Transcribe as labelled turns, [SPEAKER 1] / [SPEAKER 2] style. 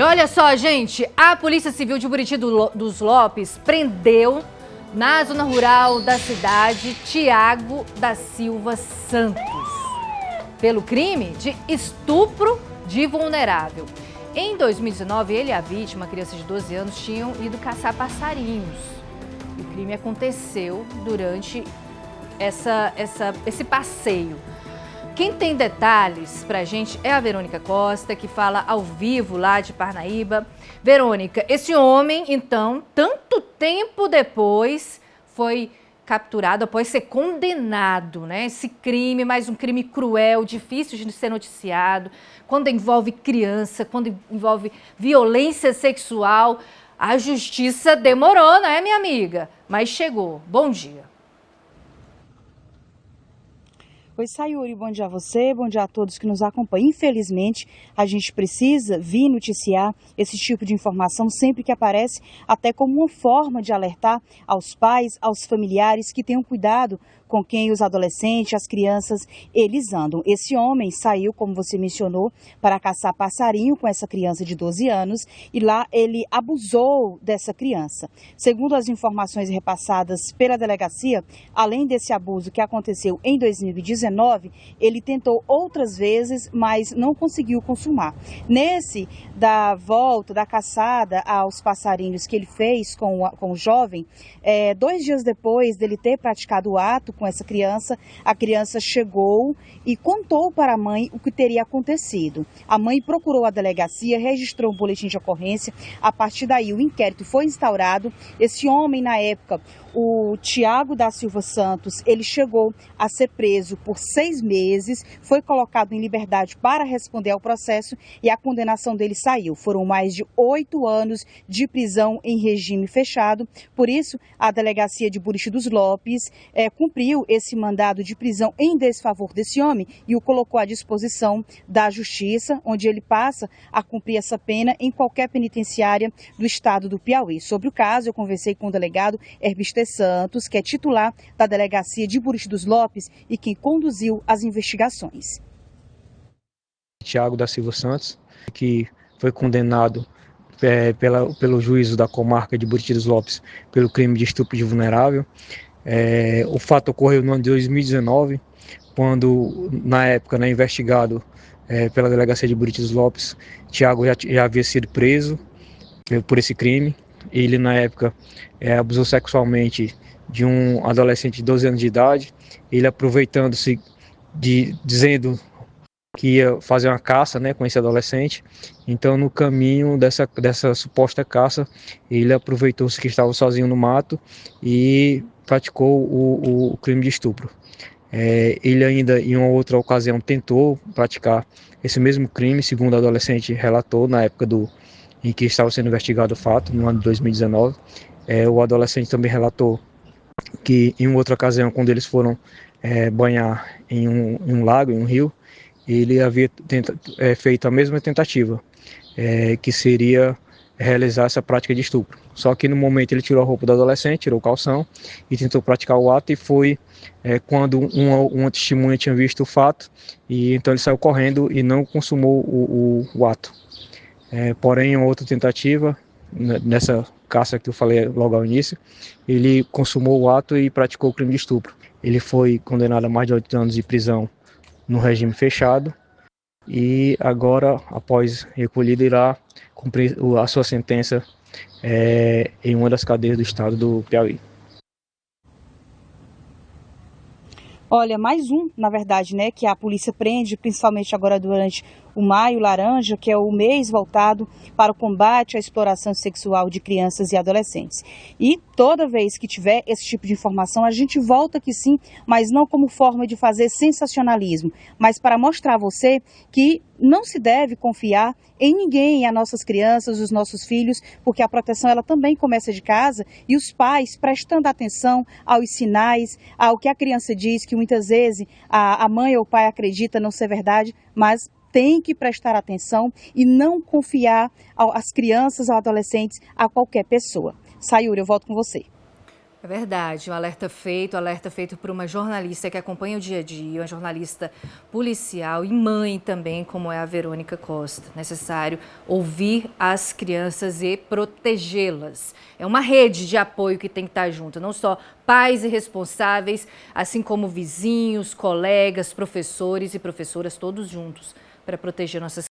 [SPEAKER 1] olha só, gente, a Polícia Civil de Buriti dos Lopes prendeu na zona rural da cidade Tiago da Silva Santos pelo crime de estupro de vulnerável. Em 2019, ele e a vítima, criança de 12 anos, tinham ido caçar passarinhos. O crime aconteceu durante esse passeio. Quem tem detalhes pra gente é a Verônica Costa, que fala ao vivo lá de Parnaíba. Verônica, esse homem, então, tanto tempo depois, foi capturado após ser condenado, né? Esse crime, mais um crime cruel, difícil de ser noticiado, quando envolve criança, quando envolve violência sexual, a justiça demorou, né, minha amiga? Mas chegou. Bom dia.
[SPEAKER 2] Oi, Sayuri, bom dia a você, bom dia a todos que nos acompanham. Infelizmente, a gente precisa vir noticiar esse tipo de informação sempre que aparece, até como uma forma de alertar aos pais, aos familiares que tenham cuidado com quem os adolescentes, as crianças, eles andam. Esse homem saiu, como você mencionou, para caçar passarinho com essa criança de 12 anos e lá ele abusou dessa criança. Segundo as informações repassadas pela delegacia, além desse abuso que aconteceu em 2019, ele tentou outras vezes, mas não conseguiu consumar. Nesse da volta, da caçada aos passarinhos que ele fez com o jovem, 2 dias depois dele ter praticado o ato com essa criança, a criança chegou e contou para a mãe o que teria acontecido. A mãe procurou a delegacia, registrou um boletim de ocorrência. A partir daí, o inquérito foi instaurado. Esse homem, na época, o Tiago da Silva Santos, ele chegou a ser preso por 6 meses, foi colocado em liberdade para responder ao processo e a condenação dele saiu. Foram mais de 8 anos de prisão em regime fechado. Por isso, a delegacia de Buriti dos Lopes cumpriu esse mandado de prisão em desfavor desse homem e o colocou à disposição da Justiça, onde ele passa a cumprir essa pena em qualquer penitenciária do estado do Piauí. Sobre o caso, eu conversei com o delegado Herbiste Santos, que é titular da delegacia de Buriti dos Lopes e quem conduziu as investigações.
[SPEAKER 3] Tiago da Silva Santos, que foi condenado pelo juízo da comarca de Buriti dos Lopes pelo crime de estupro de vulnerável. O fato ocorreu no ano de 2019, quando, na época, investigado pela delegacia de Buriti dos Lopes, Tiago já havia sido preso por esse crime. Ele, na época, abusou sexualmente de um adolescente de 12 anos de idade. Ele, aproveitando-se dizendo que ia fazer uma caça, com esse adolescente. Então, no caminho dessa suposta caça, ele aproveitou-se que estava sozinho no mato e praticou o crime de estupro. Ele ainda, em uma outra ocasião, tentou praticar esse mesmo crime, segundo o adolescente relatou na época em que estava sendo investigado o fato, no ano de 2019. O adolescente também relatou que, em outra ocasião, quando eles foram banhar em um lago, em um rio, ele havia feito a mesma tentativa, que seria realizar essa prática de estupro. Só que no momento ele tirou a roupa do adolescente, tirou o calção e tentou praticar o ato, e foi quando uma testemunha tinha visto o fato, e então ele saiu correndo e não consumou o ato. Porém, em outra tentativa, nessa caça que eu falei logo ao início, ele consumou o ato e praticou o crime de estupro. Ele foi condenado a mais de 8 anos de prisão no regime fechado e agora, após recolhido, irá cumprir a sua sentença em uma das cadeias do estado do Piauí.
[SPEAKER 2] Olha, mais um, na verdade, que a polícia prende, principalmente agora durante o Maio Laranja, que é o mês voltado para o combate à exploração sexual de crianças e adolescentes. E toda vez que tiver esse tipo de informação, a gente volta aqui sim, mas não como forma de fazer sensacionalismo, mas para mostrar a você que não se deve confiar em ninguém, as nossas crianças, os nossos filhos, porque a proteção ela também começa de casa e os pais prestando atenção aos sinais, ao que a criança diz, que muitas vezes a mãe ou o pai acredita não ser verdade, mas tem que prestar atenção e não confiar às crianças ou adolescentes a qualquer pessoa. Sayuri, eu volto com você.
[SPEAKER 1] É verdade, um alerta feito por uma jornalista que acompanha o dia a dia, uma jornalista policial e mãe também, como é a Verônica Costa. Necessário ouvir as crianças e protegê-las. É uma rede de apoio que tem que estar junto, não só pais e responsáveis, assim como vizinhos, colegas, professores e professoras, todos juntos para proteger nossas